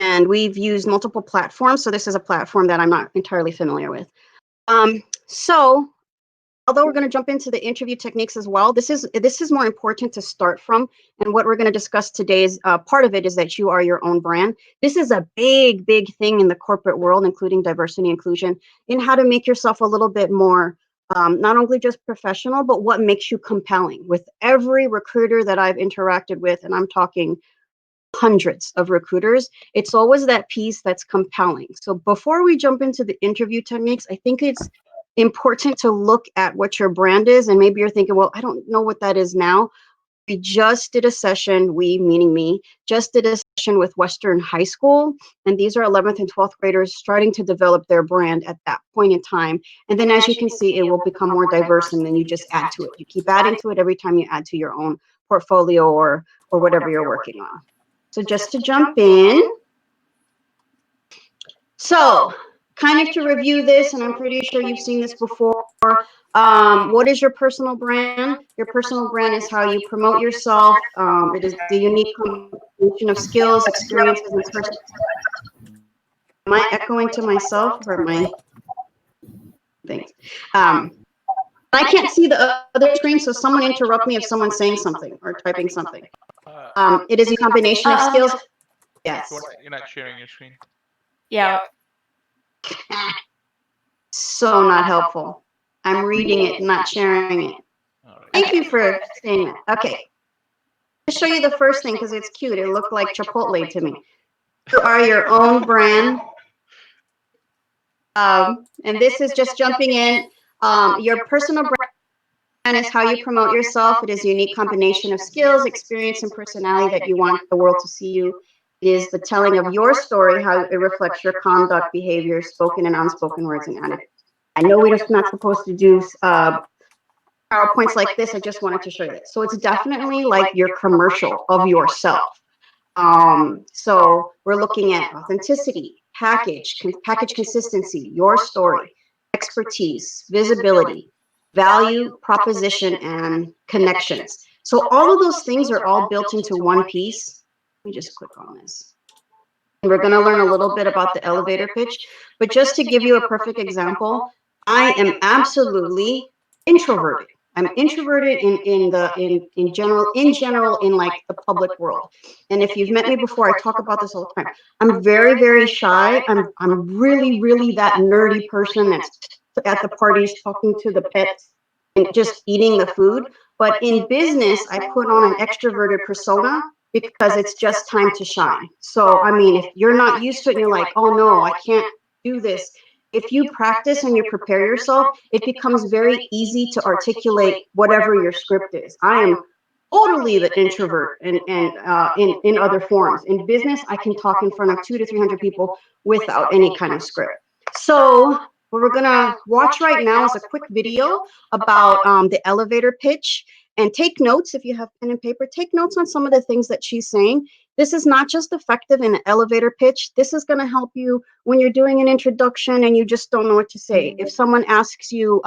and we've used multiple platforms. So this is a platform that I'm not entirely familiar with. So although we're going to jump into the interview techniques as well, this is more important to start from. And what we're going to discuss today is part of it is that you are your own brand. This is a big thing in the corporate world, including diversity inclusion, in how to make yourself a little bit more not only just professional, but what makes you compelling. With every recruiter that I've interacted with, and I'm talking hundreds of recruiters, it's always that piece that's compelling. So before we jump into the interview techniques, I think it's important to look at what your brand is. And maybe you're thinking, well, I don't know what that is now. We just did a session, we meaning me, just did a session with Western High School. And these are 11th and 12th graders starting to develop their brand at that point in time. And then as you can see, it will become more diverse, and then you just add to it. You keep adding to it every time you add to your own portfolio or whatever you're working on. So just to jump in. So kind of to review this, and I'm pretty sure you've seen this before. What is your personal brand? Your personal brand is how you promote yourself. It is the unique combination of skills, experiences, and personal. Am I echoing to myself, or am I? Thanks. I can't see the other screen, so someone interrupt me if someone's saying something or typing something. It is a combination of skills. Yes. You're not sharing your screen. Yeah. So not helpful. I'm reading it, not sharing it. Thank you for saying that. Okay. I'll show you the first thing because it's cute. It looked like Chipotle to me. You are your own brand. And this is just jumping in. Your personal brand is how you promote yourself. It is a unique combination of skills, experience, and personality that you want the world to see you. It is the telling of your story, how it reflects your conduct, behavior, spoken and unspoken words and attitudes. I know we're just not supposed to do PowerPoints like this. I just wanted to show you this. So it's definitely like your commercial of yourself. So we're looking at authenticity, package consistency, your story, expertise, visibility, value, proposition, and connections. So all of those things are all built into one piece. Let me just click on this. We're going to learn a little bit about the elevator pitch, but just to give you a perfect example, I am absolutely introverted. I'm introverted in general in like the public world. And if you've met me before, I talk about this all the time. I'm very shy. I'm really that nerdy person that's at the parties talking to the pets and just eating the food. But in business, I put on an extroverted persona because it's just time to shine. So, I mean, if you're not used to it and you're like, oh no, I can't do this. If you practice and you prepare yourself, it becomes very easy to articulate whatever your script is. I am totally the introvert and in other forms. In business, I can talk in front of 200 to 300 people without any kind of script. So what we're gonna watch right now is a quick video about the elevator pitch. And take notes if you have pen and paper. Take notes on some of the things that she's saying. This is not just effective in an elevator pitch. This is going to help you when you're doing an introduction and you just don't know what to say. If someone asks you,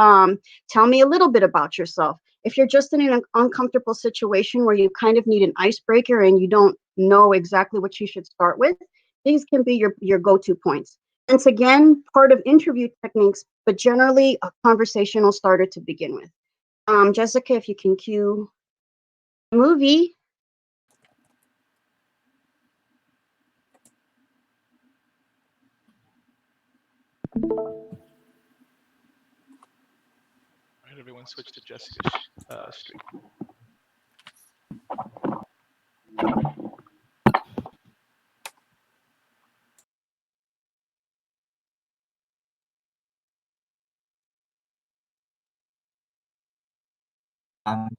tell me a little bit about yourself. If you're just in an uncomfortable situation where you kind of need an icebreaker and you don't know exactly what you should start with, these can be your go-to points. Once again, part of interview techniques, but generally a conversational starter to begin with. Jessica, if you can cue the movie. All right, everyone switch to Jessica's screen.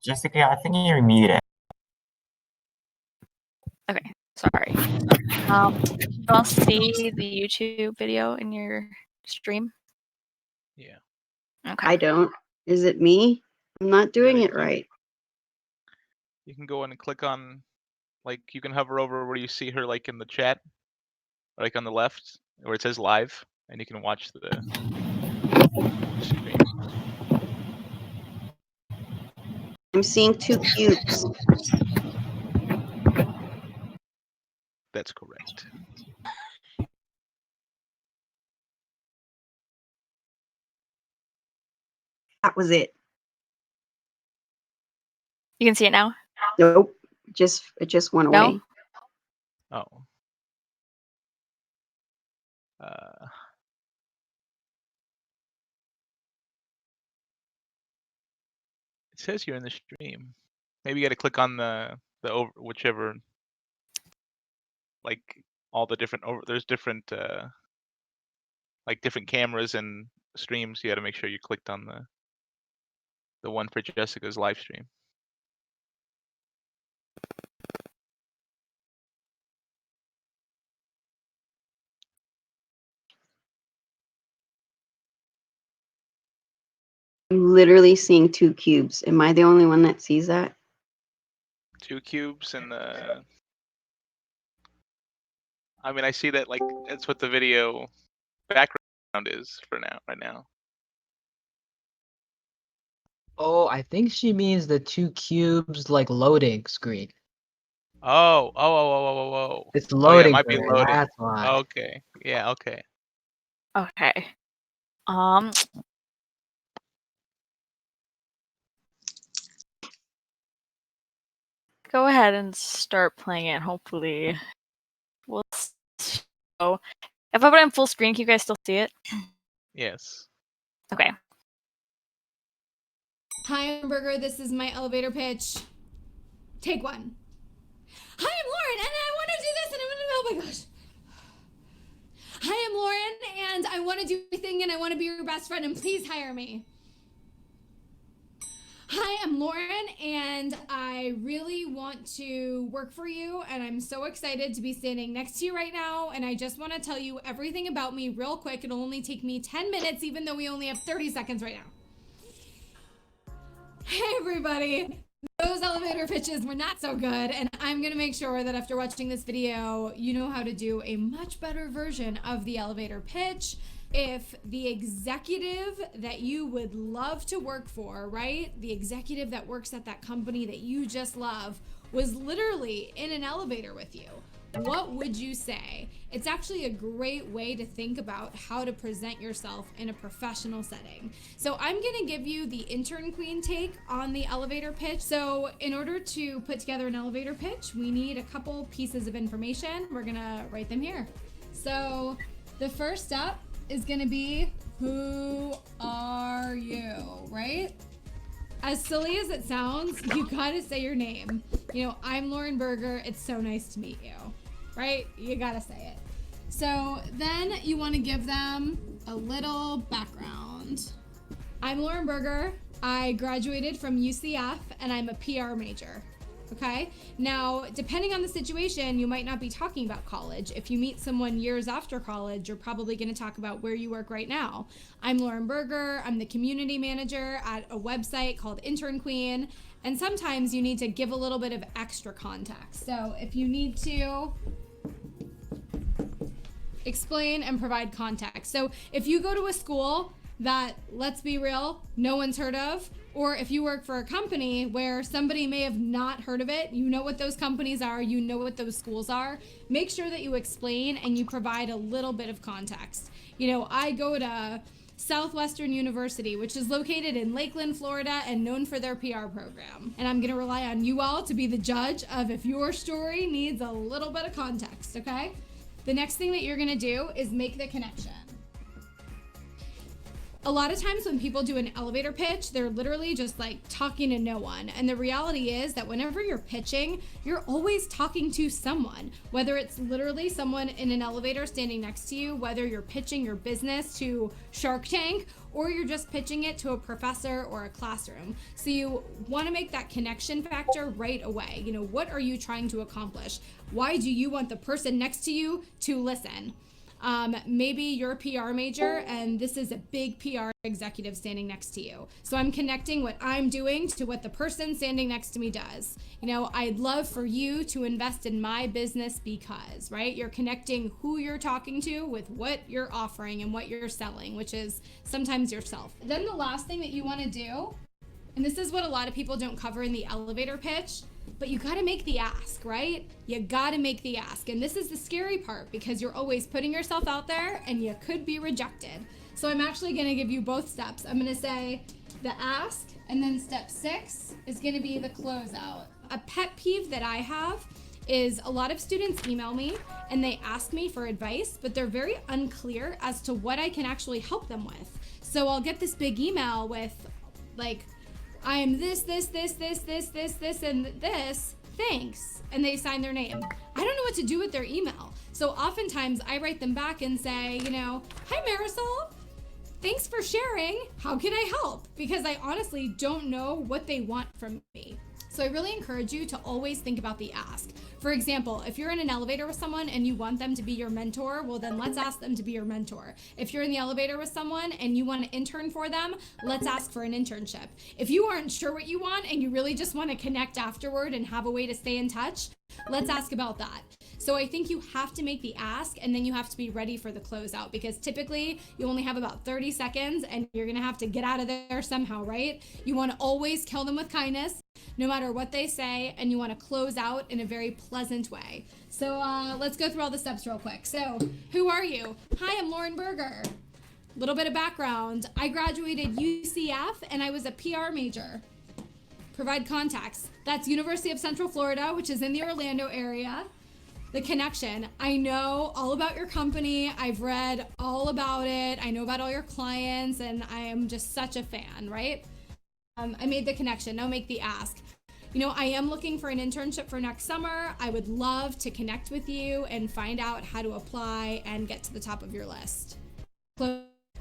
Jessica, I think you're muted. Okay, sorry. I'll see the YouTube video in your stream. Yeah. Okay. I don't. Is it me? I'm not doing it right. You can go in and click on, like, you can hover over where you see her, like, in the chat, or, like, on the left, where it says live, and you can watch the stream. I'm seeing 2 cubes. That's correct. That was it. You can see it now? Nope. It just went No? away. Oh. Uh, it says you're in the stream. Maybe you got to click on the over whichever, like all the different there's different like different cameras and streams. You got to make sure you clicked on the one for Jessica's live stream. I'm literally seeing 2 cubes. Am I the only one that sees that? 2 cubes and the. I mean, I see that like that's what the video background is for now, right now. Oh, I think she means the 2 cubes like loading screen. Oh. It's Oh yeah, it loading. might be for her, loading. That's why. Okay. Yeah. Okay. Okay. Go ahead and start playing it. Hopefully, we'll show. If I put it in full screen, can you guys still see it? Yes. Okay. Hi, Hamburger. This is my elevator pitch. Take 1. Hi, I'm Lauren, and I want to do this, and I'm gonna. Oh my gosh. Hi, I'm Lauren, and I want to do everything, and I want to be your best friend, and please hire me. Hi, I'm Lauren, and I really want to work for you, and I'm so excited to be standing next to you right now, and I just want to tell you everything about me real quick. It'll only take me 10 minutes, even though we only have 30 seconds right now. Hey, everybody. Those elevator pitches were not so good, and I'm going to make sure that after watching this video, you know how to do a much better version of the elevator pitch. If the executive that you would love to work for, right? The executive that works at that company that you just love was literally in an elevator with you, what would you say? It's actually a great way to think about how to present yourself in a professional setting. So I'm gonna give you the intern queen take on the elevator pitch. So in order to put together an elevator pitch, we need a couple pieces of information. We're gonna write them here. So the first step is gonna be, who are you, right? As silly as it sounds, you gotta say your name. You know, I'm Lauren Berger, it's so nice to meet you, right? You gotta say it. So then you wanna give them a little background. I'm Lauren Berger, I graduated from UCF and I'm a PR major. Okay. Now, depending on the situation, you might not be talking about college. If you meet someone years after college, you're probably going to talk about where you work right now. I'm Lauren Berger. I'm the community manager at a website called Intern Queen. And sometimes you need to give a little bit of extra context. So if you need to explain and provide context. So if you go to a school that, let's be real, no one's heard of, or if you work for a company where somebody may have not heard of it, you know what those companies are, you know what those schools are, make sure that you explain and you provide a little bit of context. You know, I go to Southwestern University, which is located in Lakeland, Florida, and known for their PR program. And I'm gonna rely on you all to be the judge of if your story needs a little bit of context, okay? The next thing that you're gonna do is make the connection. A lot of times when people do an elevator pitch, they're literally just like talking to no one. And the reality is that whenever you're pitching, you're always talking to someone, whether it's literally someone in an elevator standing next to you, whether you're pitching your business to Shark Tank, or you're just pitching it to a professor or a classroom. So you want to make that connection factor right away. You know, what are you trying to accomplish? Why do you want the person next to you to listen? Maybe you're a PR major and this is a big PR executive standing next to you. So I'm connecting what I'm doing to what the person standing next to me does. You know, I'd love for you to invest in my business because, right? You're connecting who you're talking to with what you're offering and what you're selling, which is sometimes yourself. Then the last thing that you want to do, and this is what a lot of people don't cover in the elevator pitch, but you gotta make the ask, right? You gotta make the ask. And this is the scary part because you're always putting yourself out there and you could be rejected. So I'm actually gonna give you both steps. I'm gonna say, the ask, and then step 6 is going to be the closeout. A pet peeve that I have is a lot of students email me and they ask me for advice, but they're very unclear as to what I can actually help them with. So I'll get this big email with like, I am this, and this, thanks. And they sign their name. I don't know what to do with their email. So oftentimes I write them back and say, hi Marisol, thanks for sharing. How can I help? Because I honestly don't know what they want from me. So I really encourage you to always think about the ask. For example, if you're in an elevator with someone and you want them to be your mentor, well then let's ask them to be your mentor. If you're in the elevator with someone and you want to intern for them, let's ask for an internship. If you aren't sure what you want and you really just want to connect afterward and have a way to stay in touch, let's ask about that. So I think you have to make the ask and then you have to be ready for the closeout, because typically you only have about 30 seconds and you're gonna have to get out of there somehow, right? You want to always kill them with kindness, no matter what they say, and you want to close out in a very pleasant way. So let's go through all the steps real quick. So who are you? Hi, I'm Lauren Berger. Little bit of background. I graduated UCF and I was a PR major. Provide contacts. That's University of Central Florida, which is in the Orlando area. The connection. I know all about your company. I've read all about it. I know about all your clients and I am just such a fan, right? I made the connection. Now make the ask. I am looking for an internship for next summer. I would love to connect with you and find out how to apply and get to the top of your list.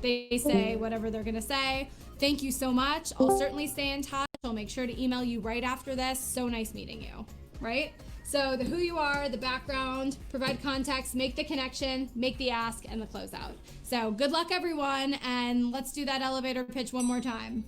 They say whatever they're going to say. Thank you so much. I'll certainly stay in touch. I'll make sure to email you right after this. So nice meeting you, right? So the who you are, the background, provide context, make the connection, make the ask, and the closeout. So good luck, everyone, and let's do that elevator pitch one more time.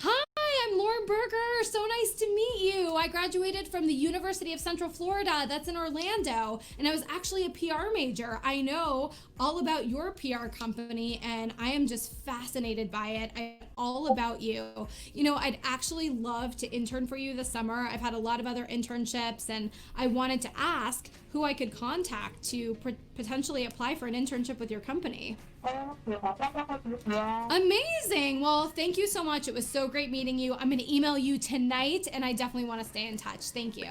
Hi, I'm Lauren Berger. So nice to meet you. I graduated from the University of Central Florida. That's in Orlando. And I was actually a PR major. I know all about your PR company and I am just fascinated by it. I'm all about you. I'd actually love to intern for you this summer. I've had a lot of other internships and I wanted to ask who I could contact to potentially apply for an internship with your company. Amazing. Well, thank you so much. It was so great meeting you. I'm going to email you tonight and I definitely want to stay in touch. Thank you.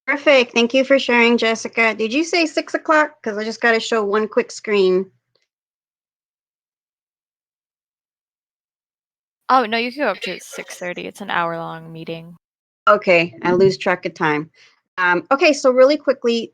Perfect. Thank you for sharing, Jessica. Did you say 6 o'clock? Because I just got to show one quick screen. Oh, no, you can go up to 6:30. It's an hour-long meeting. Okay, I lose track of time. Okay, so really quickly,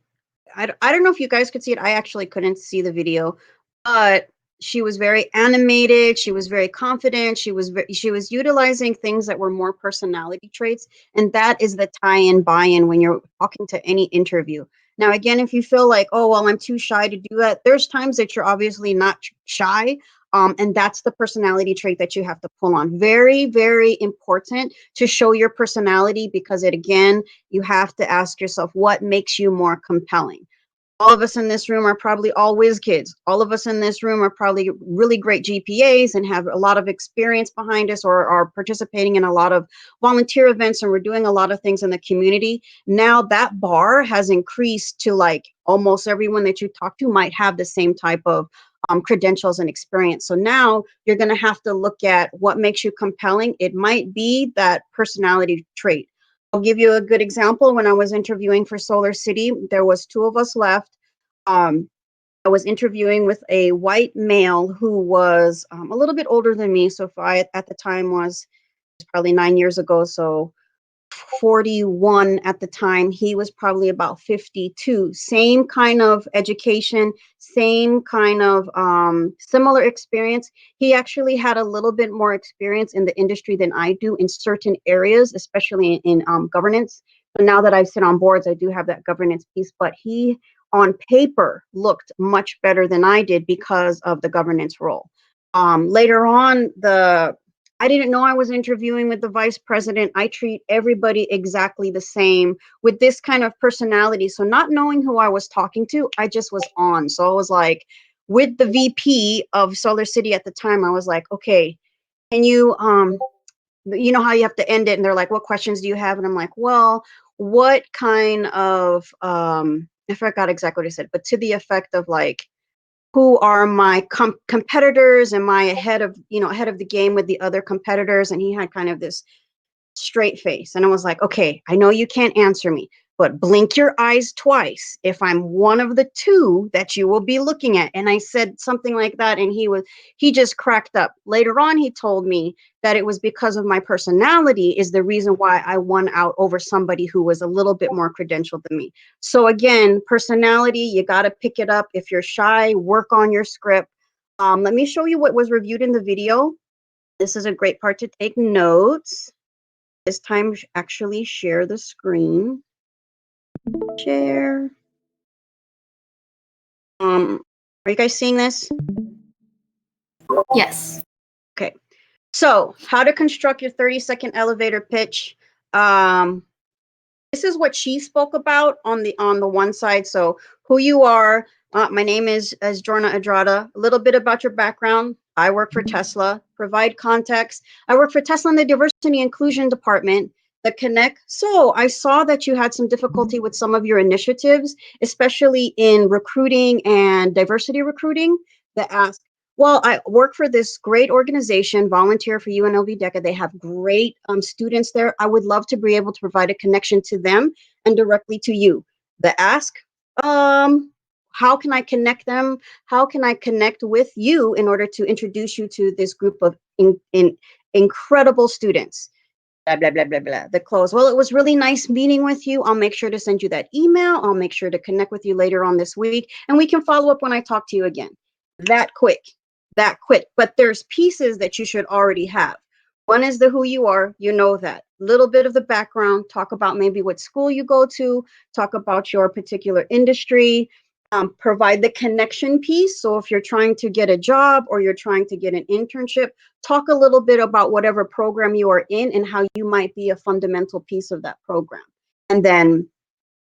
I don't know if you guys could see it. I actually couldn't see the video, but she was very animated. She was very confident. She was utilizing things that were more personality traits, and that is the tie-in, buy-in when you're talking to any interview. Now, again, if you feel like, oh, well, I'm too shy to do that, there's times that you're obviously not shy, and that's the personality trait that you have to pull on. Very, very important to show your personality, because again, you have to ask yourself, what makes you more compelling? All of us in this room are probably all whiz kids. All of us in this room are probably really great GPAs and have a lot of experience behind us, or are participating in a lot of volunteer events, and we're doing a lot of things in the community. Now that bar has increased to like almost everyone that you talk to might have the same type of credentials and experience. So now you're going to have to look at what makes you compelling. It might be that personality trait. I'll give you a good example. When I was interviewing for Solar City, there was 2 of us left. I was interviewing with a white male who was a little bit older than me. So if I at the time was probably 9 years ago, so 41 at the time. He was probably about 52. Same kind of education, same kind of similar experience. He actually had a little bit more experience in the industry than I do in certain areas, especially in governance. So now that I sit on boards, I do have that governance piece, but he on paper looked much better than I did because of the governance role. Later on, I didn't know I was interviewing with the vice president. I treat everybody exactly the same with this kind of personality. So not knowing who I was talking to, I just was on. So I was like, with the VP of Solar City at the time, I was like, okay, can you, you know how you have to end it? And they're like, what questions do you have? And I'm like, well, what kind of I forgot exactly what he said, but to the effect of like, who are my competitors? Am I ahead of, ahead of the game with the other competitors? And he had kind of this straight face. And I was like, okay, I know you can't answer me, but blink your eyes twice if I'm one of the two that you will be looking at. And I said something like that, and he just cracked up. Later on, he told me that it was because of my personality is the reason why I won out over somebody who was a little bit more credentialed than me. So again, personality, you got to pick it up. If you're shy, work on your script. Let me show you what was reviewed in the video. This is a great part to take notes. This time, actually share the screen. Share. Are you guys seeing this? Yes. Okay. So, how to construct your 30-second elevator pitch. This is what she spoke about on the one side. So, who you are. My name is Jorna Adrada. A little bit about your background. I work for Tesla. Provide context. I work for Tesla in the diversity inclusion department. The connect. So I saw that you had some difficulty with some of your initiatives, especially in recruiting and diversity recruiting. The ask. Well, I work for this great organization, volunteer for UNLV DECA. They have great students there. I would love to be able to provide a connection to them and directly to you. The ask, how can I connect them? How can I connect with you in order to introduce you to this group of incredible students? Blah, blah, blah, blah, blah. The close. Well, it was really nice meeting with you. I'll make sure to send you that email. I'll make sure to connect with you later on this week. And we can follow up when I talk to you again. That quick. But there's pieces that you should already have. One is the who you are. You know that. Little bit of the background. Talk about maybe what school you go to. Talk about your particular industry. Provide the connection piece. So if you're trying to get a job or you're trying to get an internship, talk a little bit about whatever program you are in and how you might be a fundamental piece of that program. And then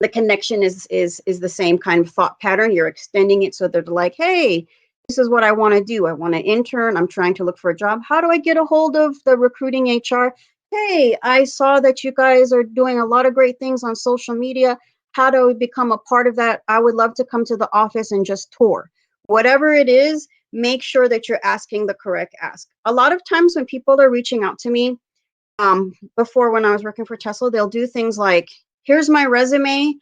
the connection is the same kind of thought pattern. You're extending it so they're like, hey, this is what I want to do. I want to intern. I'm trying to look for a job. How do I get a hold of the recruiting HR? Hey, I saw that you guys are doing a lot of great things on social media. How do we become a part of that? I would love to come to the office and just tour. Whatever it is, make sure that you're asking the correct ask. A lot of times when people are reaching out to me, before when I was working for Tesla, they'll do things like, here's my resume,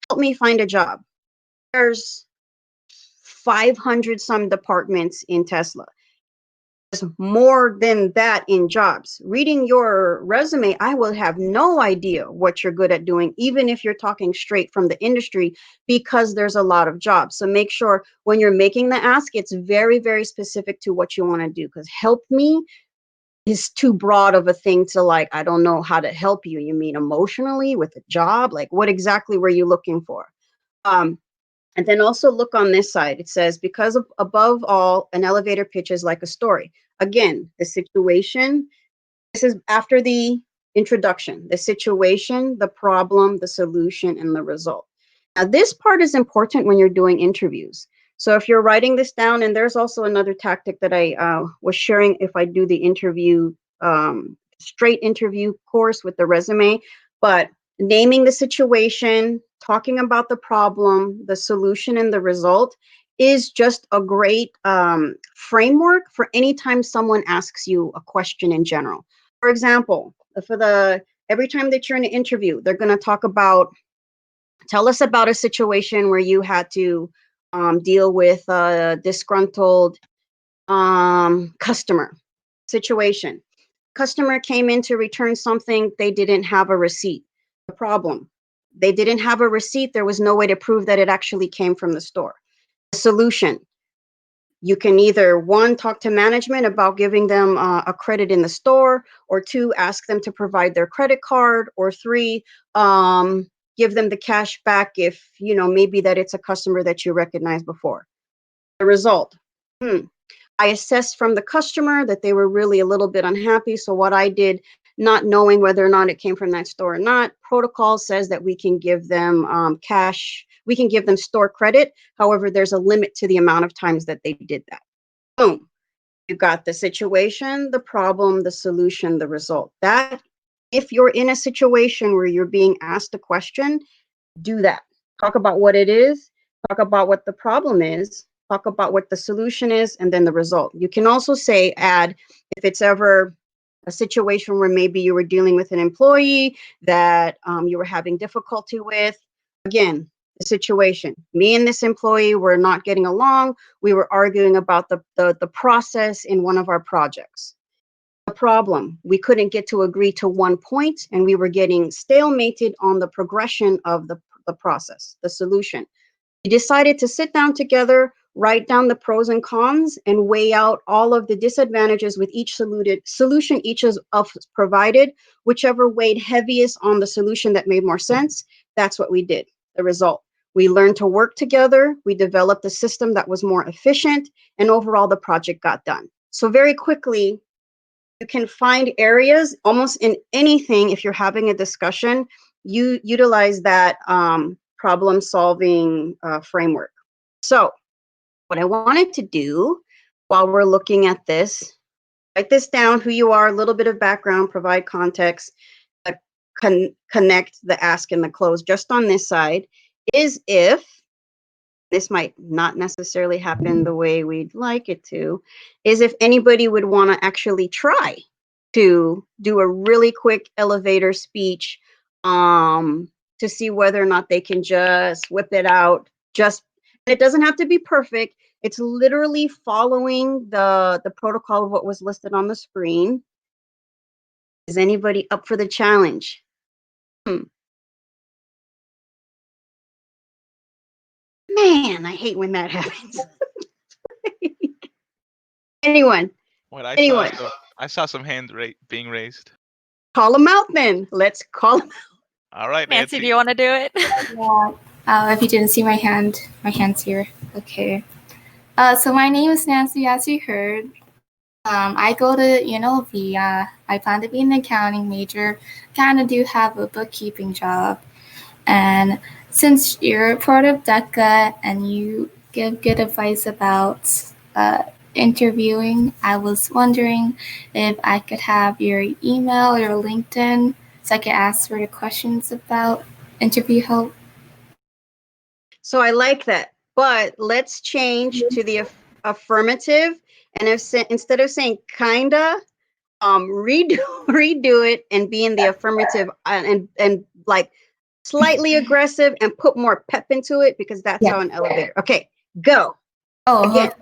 help me find a job. There's 500 some departments in Tesla. There's more than that in jobs. Reading your resume, I will have no idea what you're good at doing, even if you're talking straight from the industry, because there's a lot of jobs. So make sure when you're making the ask, it's very, very specific to what you want to do, because help me is too broad of a thing to like, I don't know how to help you. You mean emotionally with a job? Like what exactly were you looking for? And then also look on this side. It says, because of, above all, an elevator pitch is like a story. Again, the situation, this is after the introduction, the situation, the problem, the solution, and the result. Now, this part is important when you're doing interviews. So if you're writing this down, and there's also another tactic that I was sharing if I do the interview, straight interview course with the resume, but naming the situation, talking about the problem, the solution, and the result is just a great framework for any time someone asks you a question in general. For example, every time that you're in an interview, they're going to talk about, tell us about a situation where you had to deal with a disgruntled customer situation. Customer came in to return something, they didn't have a receipt. The problem, they didn't have a receipt. There was no way to prove that it actually came from the store. The solution, you can either one, talk to management about giving them a credit in the store, or two, ask them to provide their credit card, or three, give them the cash back if, maybe that it's a customer that you recognized before. The result, I assessed from the customer that they were really a little bit unhappy. So what I did, not knowing whether or not it came from that store or not, protocol says that we can give them cash, we can give them store credit. However, there's a limit to the amount of times that they did that. Boom. You got the situation, the problem, the solution, the result. That, if you're in a situation where you're being asked a question, do that. talk about what it is, talk about what the problem is, talk about what the solution is, and then the result. You can also add, if it's ever a situation where maybe you were dealing with an employee that you were having difficulty with. Again, the situation. Me and this employee were not getting along. We were arguing about the process in one of our projects. The problem, we couldn't get to agree to one point, and we were getting stalemated on the progression of the process, the solution. We decided to sit down together, write down the pros and cons, and weigh out all of the disadvantages with each solution each of us provided. Whichever weighed heaviest on the solution that made more sense, that's what we did. The result. We learned to work together. We developed a system that was more efficient, and overall the project got done. So very quickly, you can find areas almost in anything. If you're having a discussion, you utilize that problem solving framework. So what I wanted to do while we're looking at this, write this down, who you are, a little bit of background, provide context, connect the ask and the close just on this side, is if, this might not necessarily happen the way we'd like it to, is if anybody would want to actually try to do a really quick elevator speech to see whether or not they can just whip it out. It doesn't have to be perfect. It's literally following the protocol of what was listed on the screen. Is anybody up for the challenge? Man, I hate when that happens. Anyone? What I Anyone? I saw some hands being raised. Call them out then. Let's call them out. All right, Nancy, do you want to do it? Yeah. If you didn't see my hand's here. Okay. So my name is Nancy, as you heard. I go to UNLV. I plan to be an accounting major. Kind of do have a bookkeeping job. And since you're part of DECA and you give good advice about interviewing, I was wondering if I could have your email or LinkedIn so I could ask for the questions about interview help. So I like that, but let's change to the affirmative, and instead of saying kinda, redo it and be in the affirmative, and like slightly aggressive and put more pep into it, because that's how an elevator. Okay, go. Oh, Again. okay.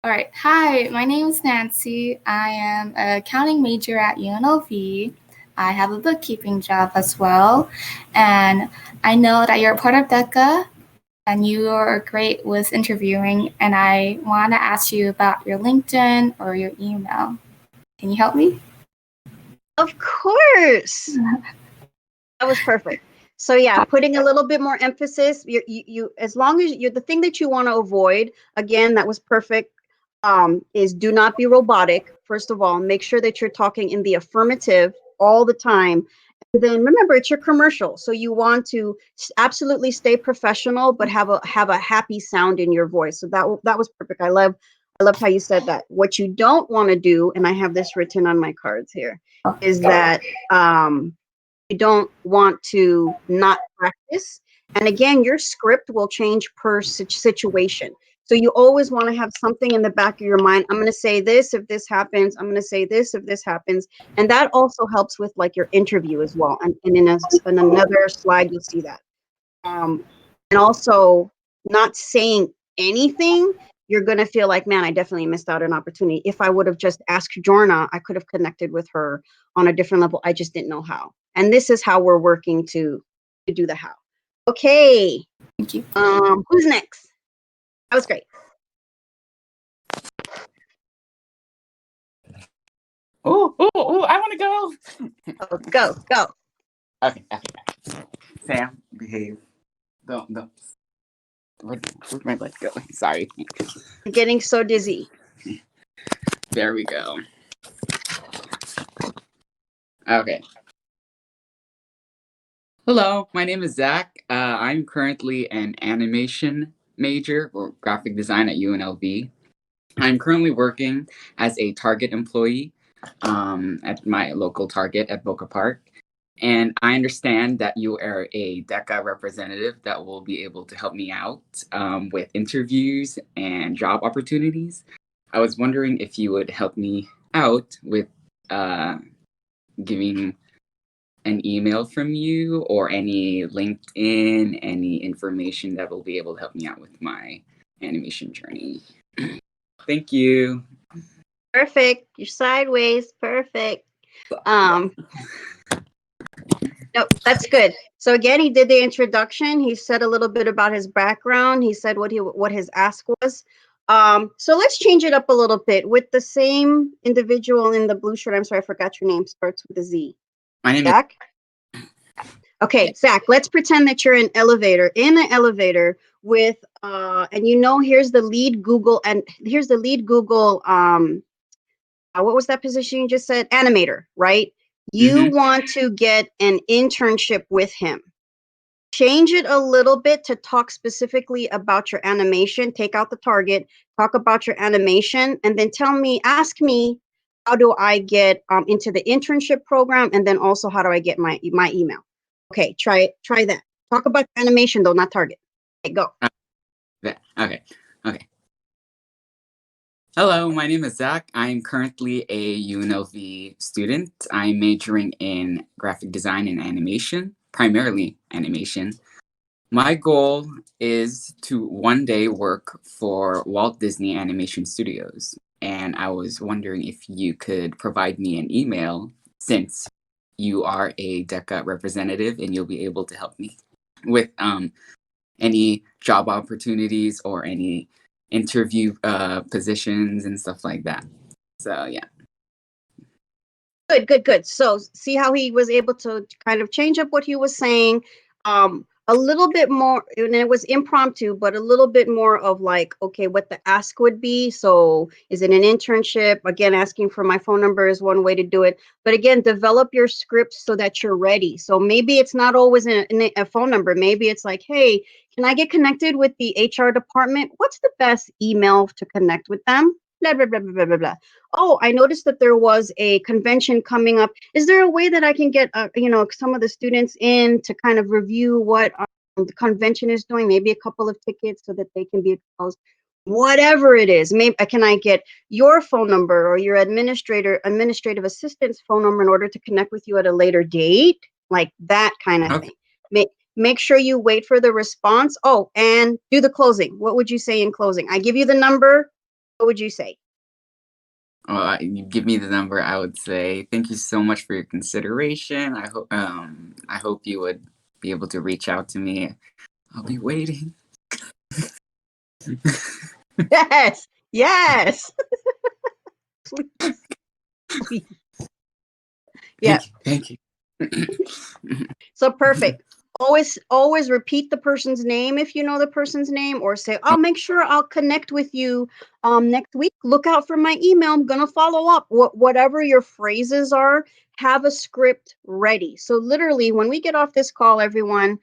All right. Hi, my name is Nancy. I am an accounting major at UNLV. I have a bookkeeping job as well. And I know that you're part of DECA and you are great with interviewing. And I want to ask you about your LinkedIn or your email. Can you help me? Of course. That was perfect. So yeah, putting a little bit more emphasis. You as long as you're the thing that you want to avoid. Again, that was perfect. Is do not be robotic. First of all, make sure that you're talking in the affirmative all the time. And then remember, it's your commercial, so you want to absolutely stay professional, but have a happy sound in your voice. So that was perfect. I loved how you said that. What you don't want to do, and I have this written on my cards here, is that you don't want to not practice. And again, your script will change per situation. So you always want to have something in the back of your mind. I'm going to say this if this happens. I'm going to say this if this happens. And that also helps with like your interview as well. And in another slide, you'll see that. And also not saying anything, you're going to feel like, man, I definitely missed out on an opportunity. If I would have just asked Jorna, I could have connected with her on a different level. I just didn't know how. And this is how we're working to do the how. Okay. Thank you. Who's next? That was great. Oh, I want to go. Oh, go. Okay. Sam, behave. Don't. Where'd my leg go? Sorry. I'm getting so dizzy. There we go. Okay. Hello, my name is Zach. I'm currently an animation major or graphic design at UNLV. I'm currently working as a Target employee at my local Target at Boca Park. And I understand that you are a DECA representative that will be able to help me out with interviews and job opportunities. I was wondering if you would help me out with giving an email from you or any LinkedIn, any information that will be able to help me out with my animation journey. Thank you. Perfect. You're sideways. Perfect. No, that's good. So again, he did the introduction. He said a little bit about his background. He said what his ask was. So let's change it up a little bit with the same individual in the blue shirt. I'm sorry, I forgot your name. Starts with a Z. My name Zach? Okay, Zach, let's pretend that you're in an elevator with and here's the lead Google what was that position you just said? Animator, right? You want to get an internship with him. Change it a little bit to talk specifically about your animation. Take out the target, talk about your animation, and then ask me, how do I get into the internship program? And then also, how do I get my email? Okay, try that. Talk about animation though, not target. Okay, go. Okay. Hello, my name is Zach. I'm currently a UNLV student. I'm majoring in graphic design and animation, primarily animation. My goal is to one day work for Walt Disney Animation Studios. And I was wondering if you could provide me an email, since you are a DECA representative and you'll be able to help me with any job opportunities or any interview positions and stuff like that. So yeah. Good. So see how he was able to kind of change up what he was saying a little bit more, and it was impromptu, but a little bit more of like, okay, what the ask would be. So is it an internship? Again, asking for my phone number is one way to do it. But again, develop your script so that you're ready. So maybe it's not always a phone number. Maybe it's like, hey, can I get connected with the HR department? What's the best email to connect with them? Blah, blah, blah, blah, blah, blah, blah. Oh, I noticed that there was a convention coming up. Is there a way that I can get, some of the students in to kind of review what the convention is doing? Maybe a couple of tickets so that they can be exposed. Whatever it is, maybe can I get your phone number or your administrative assistant's phone number in order to connect with you at a later date? Like that kind of thing. Make sure you wait for the response. Oh, and do the closing. What would you say in closing? I give you the number. What would you say? Well, you give me the number, I would say thank you so much for your consideration. I hope you would be able to reach out to me. I'll be waiting. Yes. Please. Please. Yeah. Thank you. So perfect. Always repeat the person's name if you know the person's name, or say, I'll make sure I'll connect with you next week. Look out for my email. I'm gonna follow up. Whatever your phrases are, have a script ready. So literally, when we get off this call, everyone,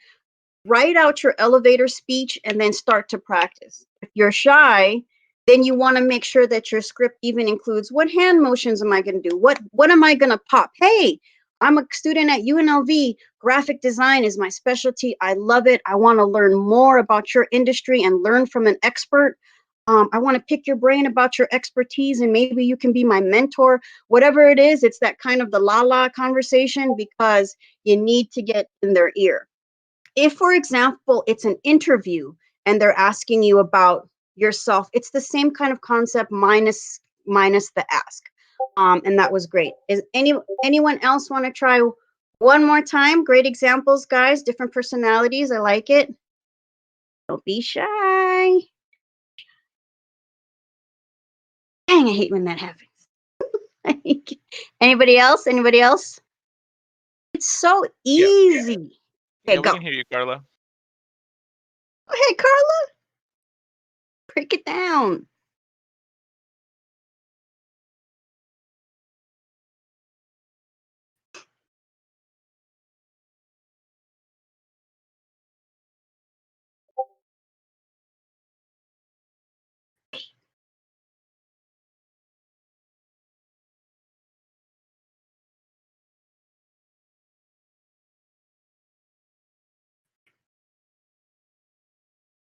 write out your elevator speech and then start to practice. If you're shy, then you want to make sure that your script even includes, what hand motions am I going to do? What am I going to pop? Hey, I'm a student at UNLV. Graphic design is my specialty. I love it. I want to learn more about your industry and learn from an expert. I want to pick your brain about your expertise, and maybe you can be my mentor. Whatever it is, it's that kind of the la conversation, because you need to get in their ear. If, for example, it's an interview and they're asking you about yourself, it's the same kind of concept minus the ask. And that was great. Is anyone else want to try one more time? Great examples, guys. Different personalities. I like it. Don't be shy. Dang, I hate when that happens. Anybody else? Anybody else? It's so easy. Yeah, Okay, we go. can hear you, Carla. Hey, Carla, break it down.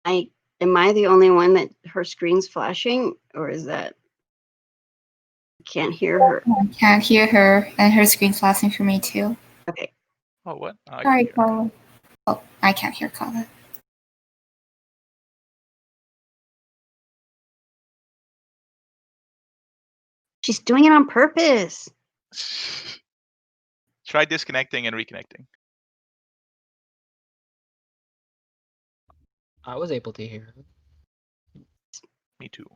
Am I the only one that her screen's flashing, or is that I can't hear her? I can't hear her, and her screen's flashing for me too. Okay. Oh, what? Oh, I can Sorry, hear. Carla. Oh, I can't hear Carla. She's doing it on purpose. Try disconnecting and reconnecting. I was able to hear her. Me too.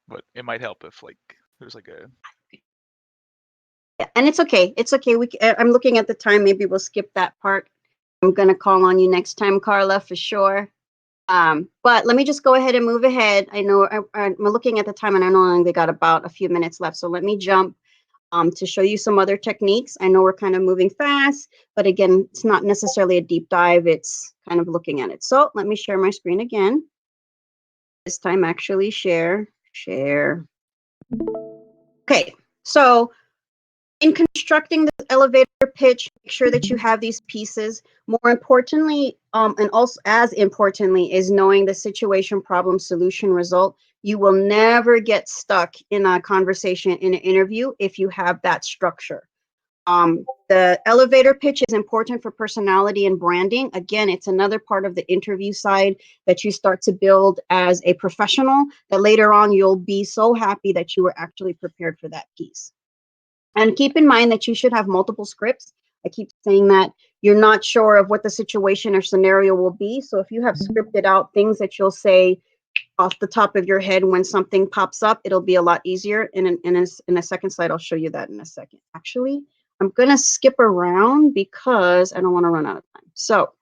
But it might help if like there's like a Yeah, and it's okay. It's okay. I'm looking at the time. Maybe we'll skip that part. I'm gonna call on you next time, Carla, for sure. But let me just go ahead and move ahead. I know I'm looking at the time, and I know I only got about a few minutes left. So let me jump to show you some other techniques. I know we're kind of moving fast, but again, it's not necessarily a deep dive. It's kind of looking at it. So let me share my screen again. This time, actually share. Okay, so in constructing the elevator pitch, make sure that you have these pieces. More importantly, and also as importantly, is knowing the situation, problem, solution, result. You will never get stuck in a conversation, in an interview, if you have that structure. The elevator pitch is important for personality and branding. Again, it's another part of the interview side that you start to build as a professional, that later on you'll be so happy that you were actually prepared for that piece. And keep in mind that you should have multiple scripts. I keep saying that you're not sure of what the situation or scenario will be. So if you have scripted out things that you'll say off the top of your head when something pops up, it'll be a lot easier. In a second slide, I'll show you that in a second. Actually, I'm going to skip around because I don't want to run out of time. So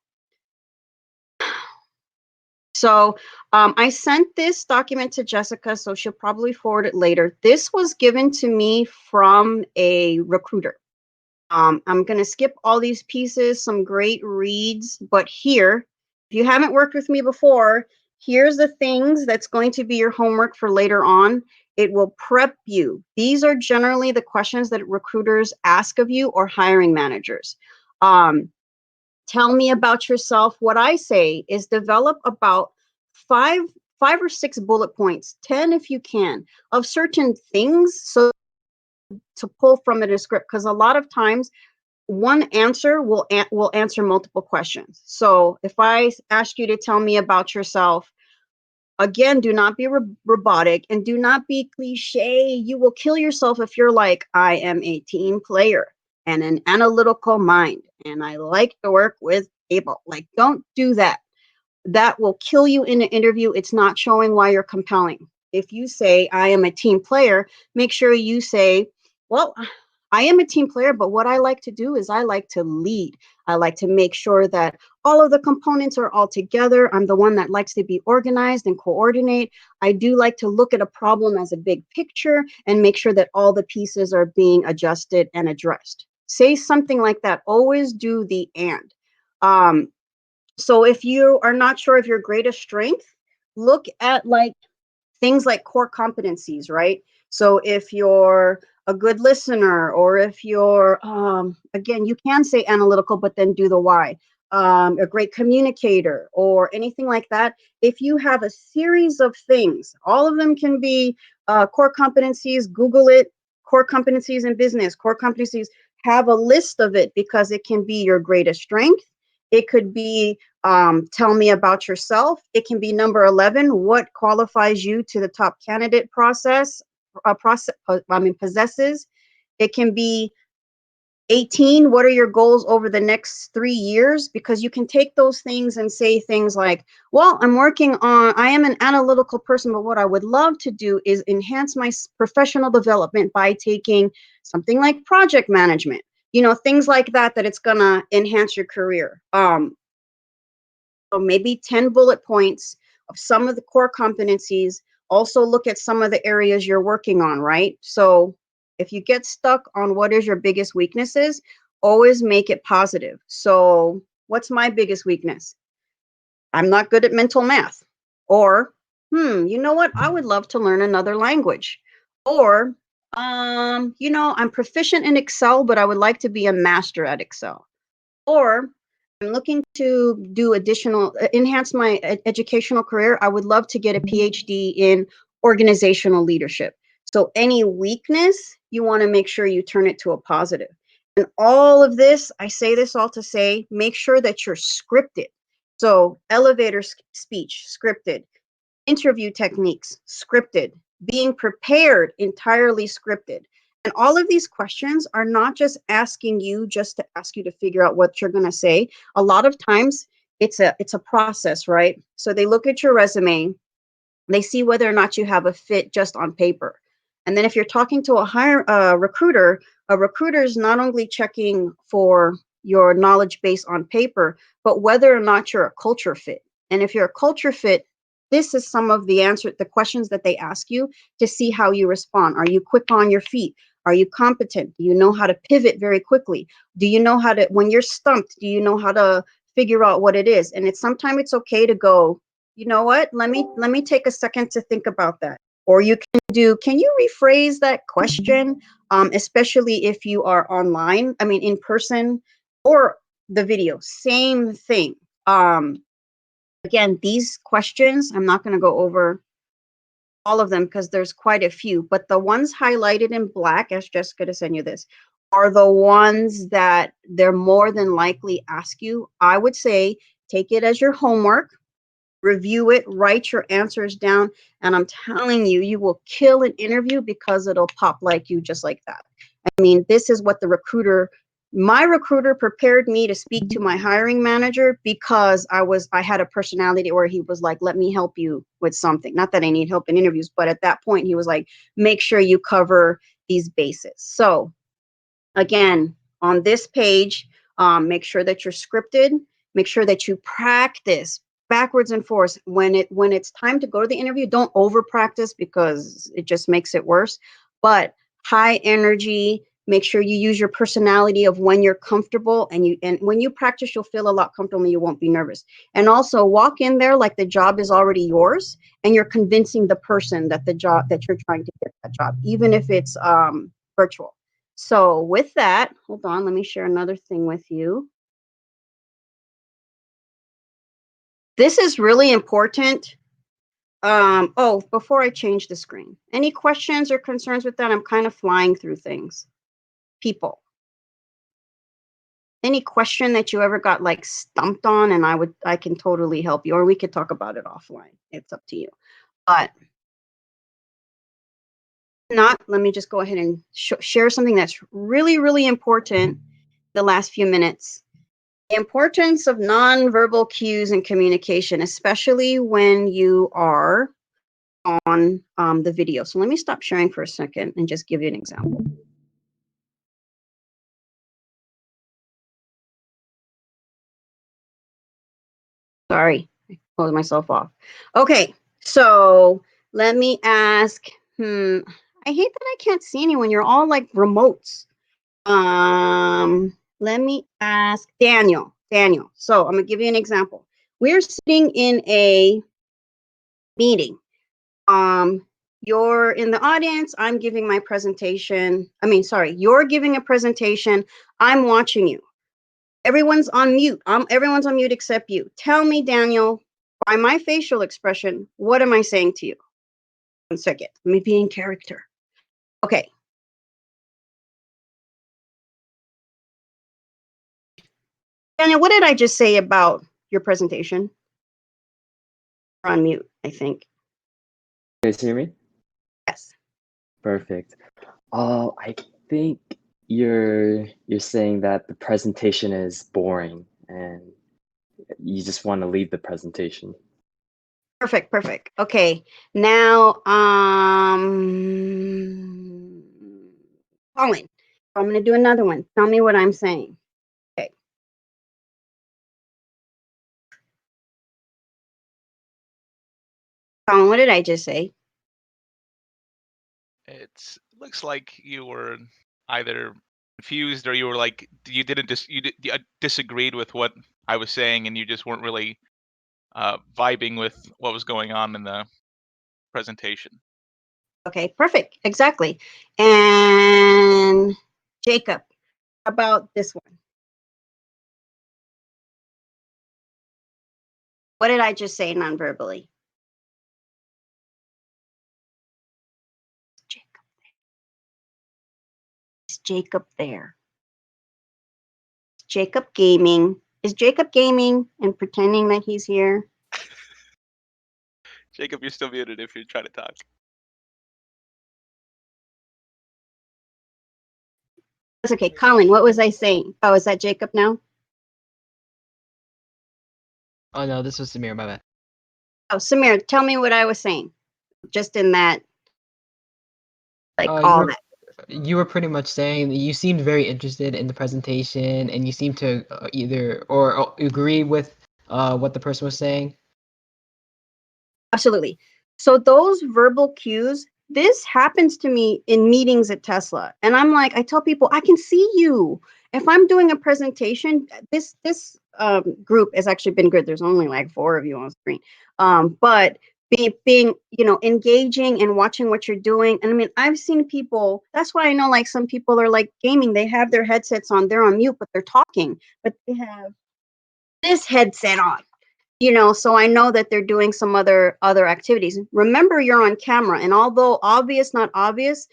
I sent this document to Jessica, so she'll probably forward it later. This was given to me from a recruiter. I'm going to skip all these pieces, some great reads, but here, if you haven't worked with me before, here's the things that's going to be your homework for later on. It will prep you. These are generally the questions that recruiters ask of you, or hiring managers. Tell me about yourself. What I say is develop about five or six bullet points, 10 if you can, of certain things, so to pull from it a script, because a lot of times one answer will answer multiple questions. So if I ask you to tell me about yourself, again, do not be robotic and do not be cliche. You will kill yourself if you're like, I am a team player and an analytical mind, and I like to work with people. Like, don't do that. That will kill you in an interview. It's not showing why you're compelling. If you say, I am a team player, make sure you say, well, I am a team player, but what I like to do is I like to lead. I like to make sure that all of the components are all together. I'm the one that likes to be organized and coordinate. I do like to look at a problem as a big picture and make sure that all the pieces are being adjusted and addressed. Say something like that. Always do the and. So if you are not sure of your greatest strength, look at like things like core competencies, right? So if you're a good listener, or if you're, again, you can say analytical, but then do the why, a great communicator, or anything like that. If you have a series of things, all of them can be core competencies. Google it, core competencies in business, core competencies. Have a list of it, because it can be your greatest strength. It could be tell me about yourself. It can be number 11, what qualifies you to the top candidate possesses. It can be 18, what are your goals over the next 3 years? Because you can take those things and say things like, well, I am an analytical person, but what I would love to do is enhance my professional development by taking something like project management, things like that, that it's gonna enhance your career. So maybe 10 bullet points of some of the core competencies. Also look at some of the areas you're working on, right? So if you get stuck on what is your biggest weaknesses, always make it positive. So what's my biggest weakness? I'm not good at mental math. Or, you know what? I would love to learn another language. Or, I'm proficient in Excel, but I would like to be a master at Excel. Or, I'm looking to do additional, enhance my educational career. I would love to get a PhD in organizational leadership. So any weakness, you want to make sure you turn it to a positive. And all of this, I say this all to say, make sure that you're scripted. So elevator speech, scripted. Interview techniques, scripted. Being prepared, entirely scripted. And all of these questions are not just asking you just to ask you to figure out what you're going to say. A lot of times it's a process, right? So they look at your resume, they see whether or not you have a fit just on paper. And then if you're talking to a recruiter is not only checking for your knowledge base on paper, but whether or not you're a culture fit. And if you're a culture fit, this is some of the questions that they ask you to see how you respond. Are you quick on your feet? Are you competent? Do you know how to pivot very quickly? Do you know how to, when you're stumped, do you know how to figure out what it is? And sometimes it's okay to go, you know what? Let me take a second to think about that. Or you can you rephrase that question? Especially if you are online, I mean, in person or the video, same thing. Again, these questions, I'm not going to go over all of them because there's quite a few, but the ones highlighted in black, as Jessica to send you this, are the ones that they're more than likely ask you. I would say take it as your homework, review it, write your answers down, and I'm telling you, you will kill an interview because it'll pop like you just like that. I mean, this is what my recruiter prepared me to speak to my hiring manager because I had a personality where he was like, let me help you with something. Not that I need help in interviews, but at that point he was like, make sure you cover these bases. So again, on this page, make sure that you're scripted, make sure that you practice backwards and forwards. When it's time to go to the interview, don't over practice because it just makes it worse. But high energy, make sure you use your personality of when you're comfortable, and when you practice, you'll feel a lot comfortable and you won't be nervous. And also walk in there like the job is already yours and you're convincing the person that that you're trying to get that job, even if it's virtual. So with that, hold on, let me share another thing with you. This is really important. Oh, before I change the screen, any questions or concerns with that? I'm kind of flying through things. People. Any question that you ever got like stumped on, and I can totally help you, or we could talk about it offline. It's up to you. But not, let me just go ahead and share something that's really, really important the last few minutes. The importance of nonverbal cues in communication, especially when you are on the video. So let me stop sharing for a second and just give you an example. Sorry, I closed myself off. Okay, so let me ask, I hate that I can't see anyone. You're all like remotes. Let me ask Daniel. So I'm gonna give you an example. We're sitting in a meeting. You're in the audience. I'm giving my presentation. You're giving a presentation. I'm watching you. Everyone's on mute. Everyone's on mute except you. Tell me, Daniel, by my facial expression, what am I saying to you? 1 second. Let me be in character. Okay. Daniel, what did I just say about your presentation? You're on mute, I think. You guys hear me? Yes. Perfect. I think you're saying that the presentation is boring and you just want to leave the presentation. Perfect. Okay. Now, Colin, I'm going to do another one. Tell me what I'm saying. Okay. Colin, what did I just say? It looks like you were either confused or you were like you disagreed with what I was saying and you just weren't really vibing with what was going on in the presentation. Okay, perfect. Exactly. And Jacob, how about this one? What did I just say non-verbally? Is Jacob there? Is Jacob gaming? Is Jacob gaming and pretending that he's here? Jacob, you're still muted if you try to talk. That's okay. Colin, what was I saying? Oh, is that Jacob now? Oh no, this was Samir, my bad. Oh, Samir, tell me what I was saying. Just in that, like You all were, that. you were pretty much saying that you seemed very interested in the presentation, and you seemed to either or agree with what the person was saying. Absolutely. So those verbal cues, this happens to me in meetings at Tesla. And I'm like, I tell people, I can see you. If I'm doing a presentation, this group has actually been good. There's only like 4 of you on screen. But being, engaging and watching what you're doing. And I mean, I've seen people, that's why I know like some people are like gaming. They have their headsets on, they're on mute, but they're talking, but they have this headset on. So I know that they're doing some other activities. Remember, you're on camera, and although obvious, not obvious,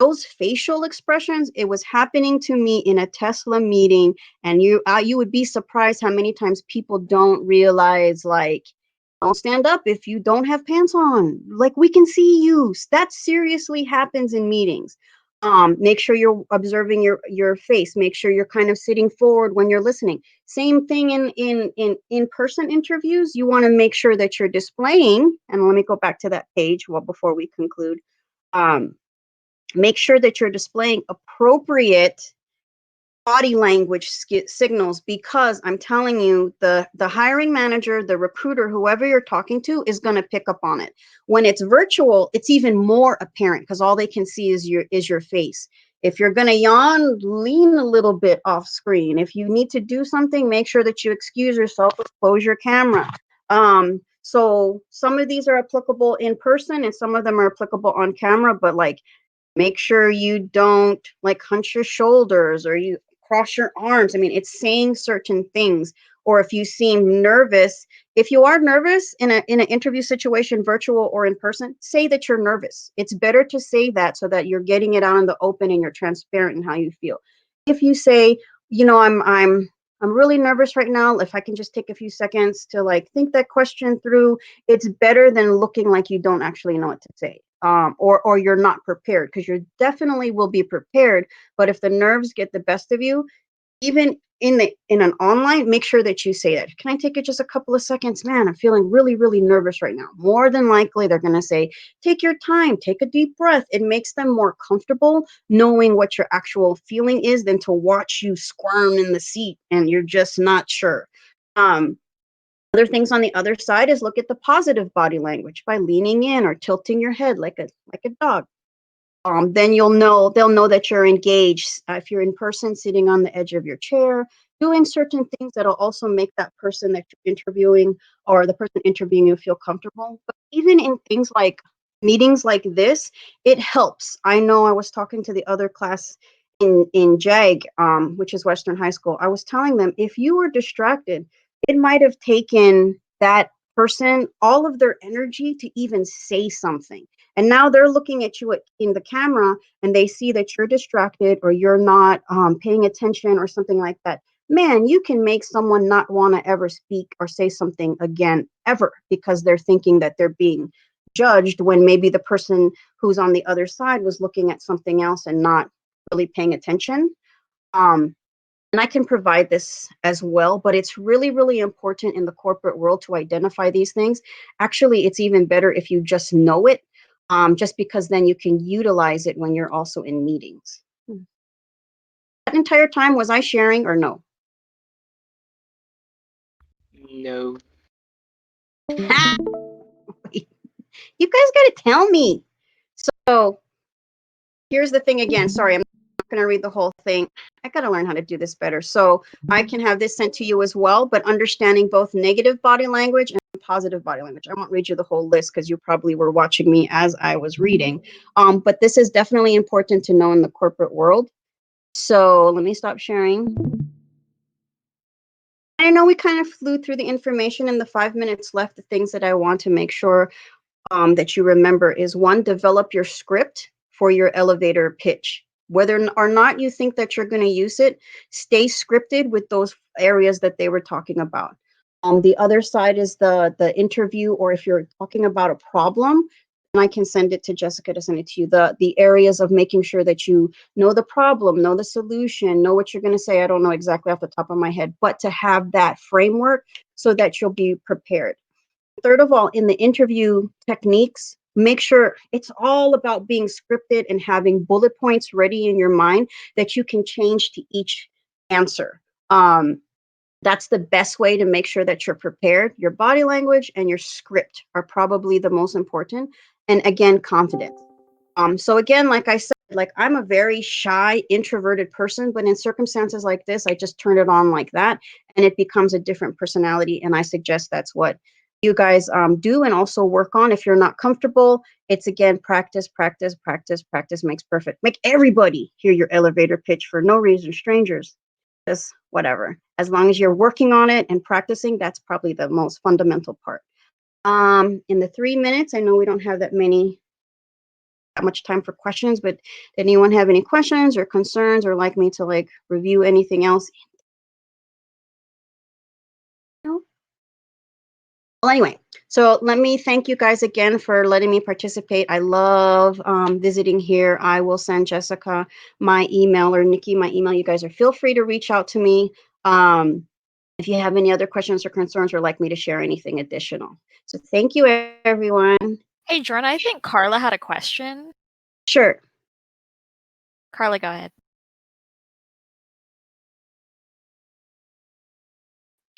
those facial expressions, it was happening to me in a Tesla meeting, and you would be surprised how many times people don't realize, like, don't stand up if you don't have pants on. Like, we can see you. That seriously happens in meetings. Make sure you're observing your face. Make sure you're kind of sitting forward when you're listening. Same thing in-person interviews. You want to make sure that you're displaying, and let me go back to that page before we conclude. Make sure that you're displaying appropriate body language signals, because I'm telling you, the hiring manager, the recruiter, whoever you're talking to is going to pick up on it. When it's virtual, it's even more apparent because all they can see is your face. If you're going to yawn, lean a little bit off screen. If you need to do something, make sure that you excuse yourself or close your camera. So some of these are applicable in person and some of them are applicable on camera, but like, make sure you don't like hunch your shoulders or you cross your arms. I mean, it's saying certain things. Or if you seem nervous, if you are nervous in an interview situation, virtual or in person, say that you're nervous. It's better to say that so that you're getting it out in the open and you're transparent in how you feel. If you say, I'm really nervous right now, if I can just take a few seconds to like think that question through, it's better than looking like you don't actually know what to say. Or you're not prepared, because you definitely will be prepared. But if the nerves get the best of you, even in an online, make sure that you say that. Can I take it just a couple of seconds? Man, I'm feeling really, really nervous right now. More than likely, they're going to say, take your time, take a deep breath. It makes them more comfortable knowing what your actual feeling is than to watch you squirm in the seat and you're just not sure. Other things on the other side is look at the positive body language by leaning in or tilting your head like a dog. Then they'll know that you're engaged. If you're in person, sitting on the edge of your chair, doing certain things that'll also make that person that you're interviewing or the person interviewing you feel comfortable. But even in things like meetings like this, it helps. I know I was talking to the other class in JAG, which is Western High School. I was telling them, if you were distracted, it might have taken that person all of their energy to even say something. And now they're looking at you in the camera and they see that you're distracted or you're not paying attention or something like that. Man, you can make someone not want to ever speak or say something again ever, because they're thinking that they're being judged when maybe the person who's on the other side was looking at something else and not really paying attention. And I can provide this as well, but it's really, really important in the corporate world to identify these things. Actually, it's even better if you just know it, just because then you can utilize it when you're also in meetings. That entire time, was I sharing or no? No. You guys got to tell me. So here's the thing again. Sorry, I'm not going to read the whole thing. I got to learn how to do this better. So I can have this sent to you as well, but understanding both negative body language and positive body language. I won't read you the whole list because you probably were watching me as I was reading. But this is definitely important to know in the corporate world. So let me stop sharing. I know we kind of flew through the information in the 5 minutes left. The things that I want to make sure that you remember is one, develop your script for your elevator pitch. Whether or not you think that you're going to use it, stay scripted with those areas that they were talking about. The other side is the interview, or if you're talking about a problem, and I can send it to Jessica to send it to you. The areas of making sure that you know the problem, know the solution, know what you're going to say. I don't know exactly off the top of my head, but to have that framework so that you'll be prepared. Third of all, in the interview techniques, make sure it's all about being scripted and having bullet points ready in your mind that you can change to each answer. That's the best way to make sure that you're prepared. Your body language and your script are probably the most important. And again, confidence. So again, like I said, like I'm a very shy, introverted person, but in circumstances like this, I just turn it on like that and it becomes a different personality. And I suggest that's what you guys do and also work on. If you're not comfortable, it's again, practice, practice, practice, practice makes perfect. Make everybody hear your elevator pitch for no reason, strangers, just whatever. As long as you're working on it and practicing, that's probably the most fundamental part. In the 3 minutes, I know we don't have that much time for questions, but did anyone have any questions or concerns or like me to like review anything else? No? Well, anyway, so let me thank you guys again for letting me participate. I love visiting here. I will send Jessica my email or Nikki my email. You guys are feel free to reach out to me if you have any other questions or concerns or like me to share anything additional. So thank you, everyone. Hey, Jorna, I think Carla had a question. Sure. Carla, go ahead.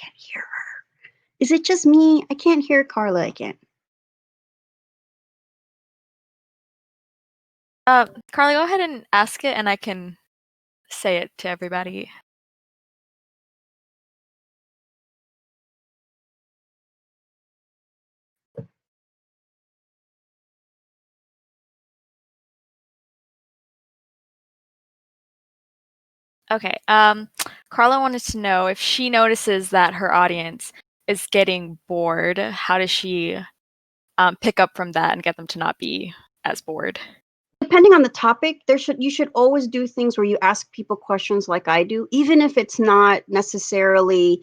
Can't hear her. Is it just me? I can't hear Carla again. Carla, go ahead and ask it, and I can say it to everybody. Okay. Carla wanted to know if she notices that her audience is getting bored, how does she pick up from that and get them to not be as bored? Depending on the topic, you should always do things where you ask people questions like I do, even if it's not necessarily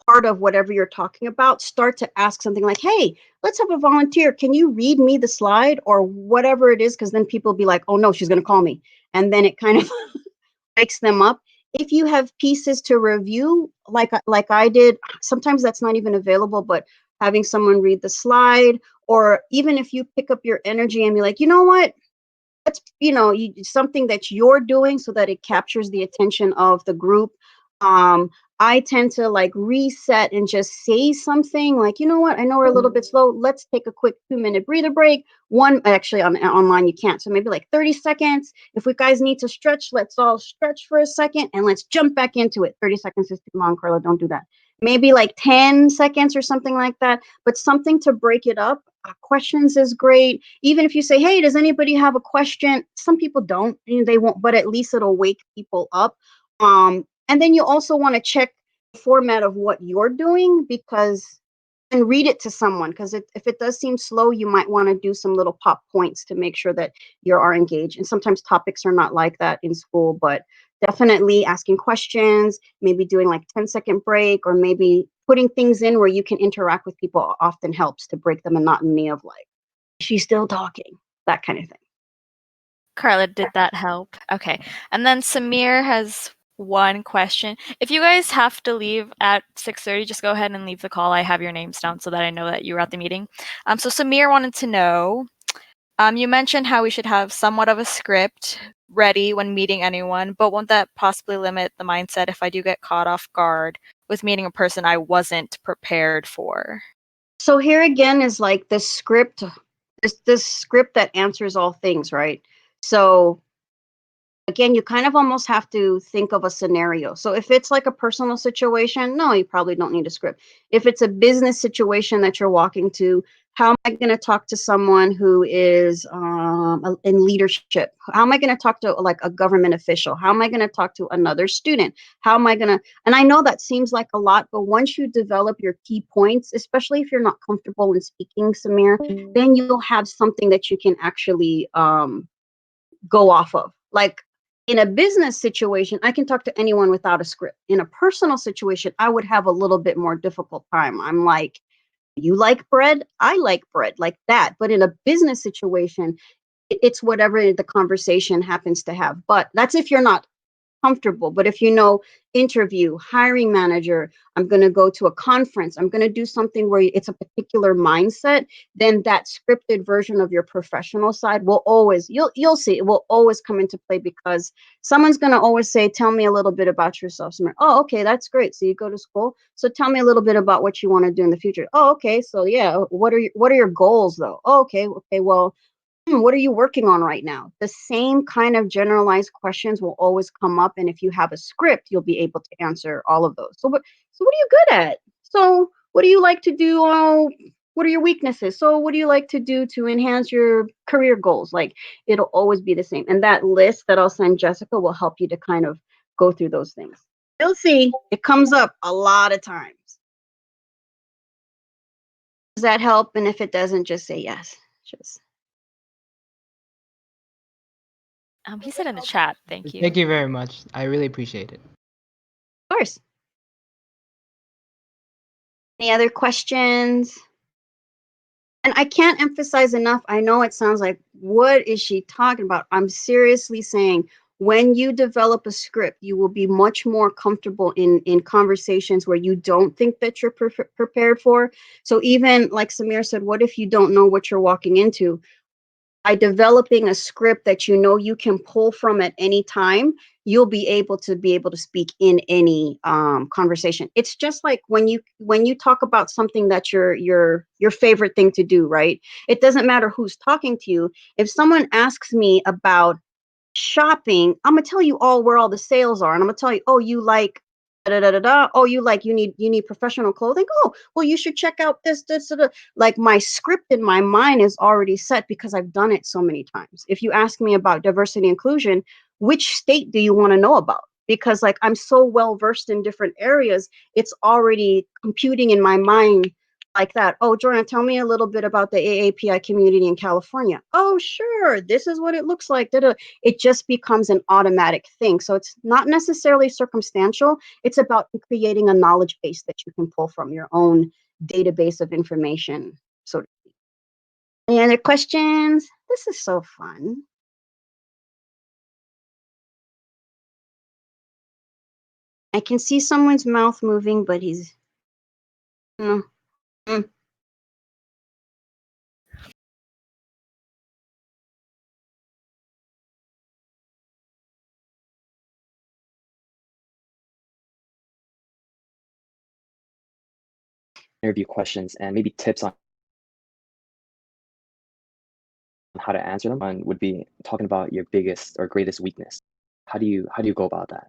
part of whatever you're talking about. Start to ask something like, hey, let's have a volunteer. Can you read me the slide or whatever it is? Because then people will be like, oh no, she's going to call me. And then it kind of wakes them up. If you have pieces to review, like I did, sometimes that's not even available, but having someone read the slide, or even if you pick up your energy and be like, you know what? That's something that you're doing so that it captures the attention of the group. I tend to like reset and just say something like, you know what, I know we're a little bit slow, let's take a quick 2-minute breather break. One, actually online you can't, so maybe like 30 seconds. If we guys need to stretch, let's all stretch for a second and let's jump back into it. 30 seconds is too long, Carla, don't do that. Maybe like 10 seconds or something like that, but something to break it up. Questions is great. Even if you say, hey, does anybody have a question? Some people don't, they won't, but at least it'll wake people up. And then you also want to check the format of what you're doing, because and read it to someone, because if it does seem slow, you might want to do some little pop points to make sure that you are engaged. And sometimes topics are not like that in school, but definitely asking questions, maybe doing like 10-second break, or maybe putting things in where you can interact with people often helps to break the monotony of like, she's still talking, that kind of thing. Carla, did that help? Okay. And then Samir has one question. If you guys have to leave at 6:30, just go ahead and leave the call. I have your names down so that I know that you were at the meeting. So Samir wanted to know, you mentioned how we should have somewhat of a script ready when meeting anyone, but won't that possibly limit the mindset if I do get caught off guard with meeting a person I wasn't prepared for? So here again is like the script, this script that answers all things, right? So again, you kind of almost have to think of a scenario. So if it's like a personal situation, no, you probably don't need a script. If it's a business situation that you're walking to, How am I going to talk to someone who is in leadership? How am I going to talk to like a government official? How am I going to talk to another student? How am I going to, and I know that seems like a lot, but once you develop your key points, especially if you're not comfortable in speaking, Samir, then you'll have something that you can actually go off of. Like in a business situation, I can talk to anyone without a script. In a personal situation, I would have a little bit more difficult time. I'm like, you like bread? I like bread, like that. But in a business situation, it's whatever the conversation happens to have. But that's if you're not comfortable. But if you know, interview, hiring manager, I'm going to go to a conference, I'm going to do something where it's a particular mindset, then that scripted version of your professional side will always, you'll see, it will always come into play, because someone's going to always say, tell me a little bit about yourself. Samir. Oh, okay, that's great. So you go to school. So tell me a little bit about what you want to do in the future. Oh, okay. So yeah, what are your goals though? Oh, okay, well, what are you working on right now? The same kind of generalized questions will always come up. And if you have a script, you'll be able to answer all of those. So what are you good at? So what do you like to do? Oh, what are your weaknesses? So what do you like to do to enhance your career goals? Like it'll always be the same. And that list that I'll send Jessica will help you to kind of go through those things. You'll see it comes up a lot of times. Does that help? And if it doesn't, just say yes. He said in the chat, thank you. Thank you very much. I really appreciate it. Of course. Any other questions? And I can't emphasize enough. I know it sounds like, what is she talking about? I'm seriously saying, when you develop a script, you will be much more comfortable in conversations where you don't think that you're prepared for. So even like Samir said, what if you don't know what you're walking into? By developing a script that you know you can pull from at any time, you'll be able to speak in any conversation. It's just like when you talk about something that's your favorite thing to do, right? It doesn't matter who's talking to you. If someone asks me about shopping, I'm gonna tell you all where all the sales are, and I'm gonna tell you, oh, you like da da da da. Oh, you need professional clothing. Oh, well, you should check out this. Da, da. Like my script in my mind is already set because I've done it so many times. If you ask me about diversity inclusion, which state do you want to know about? Because like I'm so well versed in different areas, it's already computing in my mind like that. Oh, Jorna, tell me a little bit about the AAPI community in California. Oh, sure. This is what it looks like. Da, da. It just becomes an automatic thing. So it's not necessarily circumstantial. It's about creating a knowledge base that you can pull from your own database of information. So any other questions? This is so fun. I can see someone's mouth moving, but he's Interview questions and maybe tips on how to answer them. One would be talking about your biggest or greatest weakness. How do you go about that?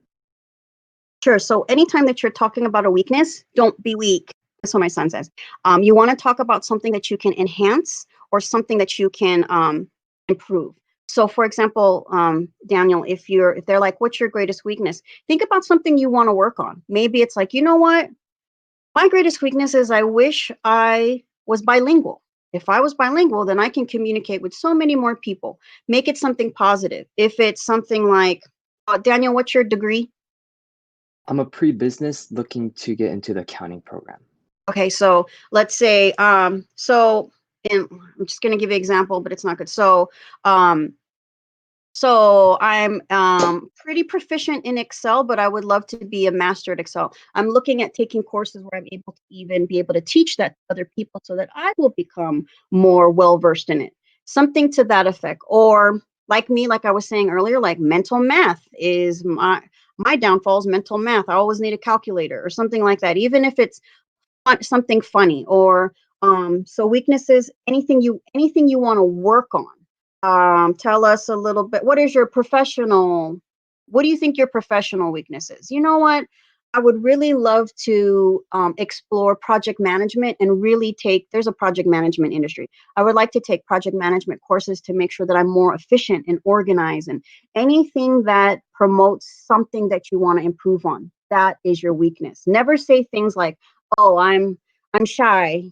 Sure. So anytime that you're talking about a weakness, don't be weak. That's what my son says. You want to talk about something that you can enhance or something that you can improve. So for example, Daniel, if they're like, what's your greatest weakness? Think about something you want to work on. Maybe it's like, you know what? My greatest weakness is I wish I was bilingual. If I was bilingual, then I can communicate with so many more people. Make it something positive. If it's something like, Daniel, what's your degree? I'm a pre-business looking to get into the accounting program. Okay, so let's say, I'm just going to give you an example, but it's not good. So I'm pretty proficient in Excel, but I would love to be a master at Excel. I'm looking at taking courses where I'm able to even be able to teach that to other people so that I will become more well-versed in it. Something to that effect. Or like me, like I was saying earlier, like mental math is my downfall is mental math. I always need a calculator or something like that, even if it's something funny. Or so weaknesses, anything you want to work on. Tell us a little bit, what do you think your professional weakness is? You know what? I would really love to explore project management and really there's a project management industry. I would like to take project management courses to make sure that I'm more efficient and organized, and anything that promotes something that you want to improve on. That is your weakness. Never say things like, "Oh, I'm shy,"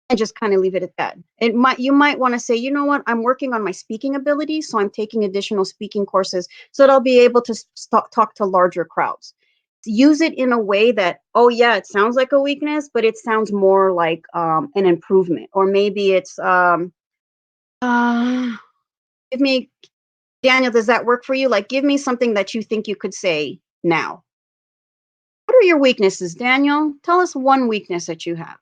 and just kind of leave it at that. You might want to say, you know what, I'm working on my speaking ability, so I'm taking additional speaking courses so that I'll be able to talk to larger crowds. Use it in a way that, oh yeah, it sounds like a weakness, but it sounds more like an improvement. Or maybe it's give me, Daniel, does that work for you? Like, give me something that you think you could say now. What are your weaknesses, Daniel? Tell us one weakness that you have.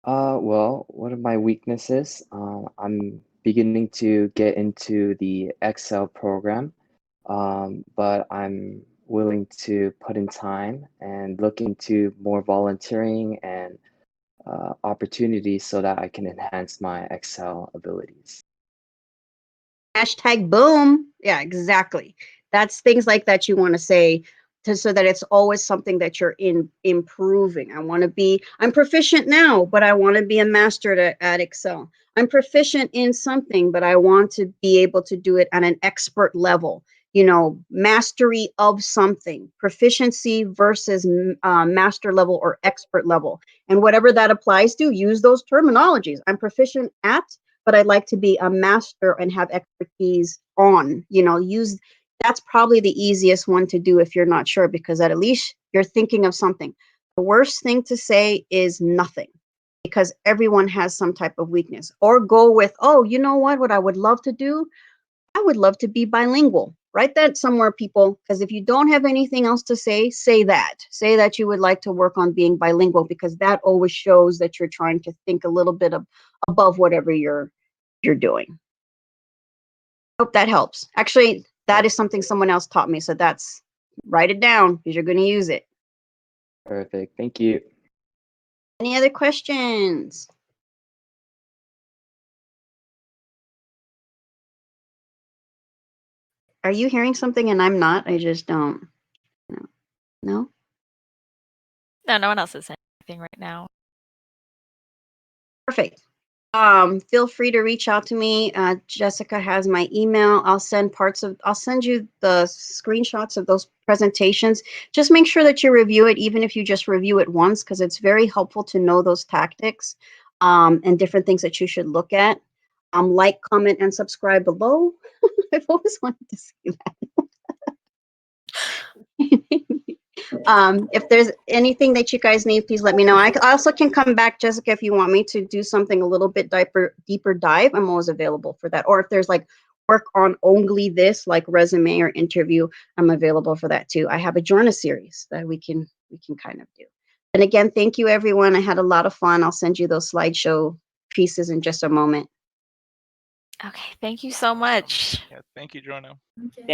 Well, one of my weaknesses, I'm beginning to get into the Excel program, but I'm willing to put in time and look into more volunteering and opportunities so that I can enhance my Excel abilities. Hashtag boom. Yeah, exactly. That's things like that you want to say so that it's always something that you're improving. I'm proficient now, but I want to be a master at Excel. I'm proficient in something, but I want to be able to do it at an expert level. Mastery of something, proficiency versus master level or expert level. And whatever that applies to, use those terminologies. I'm proficient at, but I'd like to be a master and have expertise on, that's probably the easiest one to do if you're not sure, because at least you're thinking of something. The worst thing to say is nothing, because everyone has some type of weakness. Or go with, oh, you know what I would love to do? I would love to be bilingual. Write that somewhere, people, because if you don't have anything else to say, say that. Say that you would like to work on being bilingual, because that always shows that you're trying to think a little bit above whatever you're doing. Hope that helps. Actually, that is something someone else taught me, so write it down because you're going to use it. Perfect. Thank you. Any other questions? Are you hearing something and I'm not? I just don't. No? No, no one else is saying anything right now. Perfect. Feel free to reach out to me. Jessica has my email. I'll send you the screenshots of those presentations. Just make sure that you review it, even if you just review it once, because it's very helpful to know those tactics and different things that you should look at. Like, comment, and subscribe below. I've always wanted to say that. If there's anything that you guys need, please let me know. I also can come back, Jessica, if you want me to do something a little bit deeper dive. I'm always available for that. Or if there's like work on only this, like resume or interview, I'm available for that too. I have a Jorna series that we can kind of do. And again, thank you, everyone. I had a lot of fun. I'll send you those slideshow pieces in just a moment. Okay, thank you so much. Yeah, thank you, Jorna. Thank you.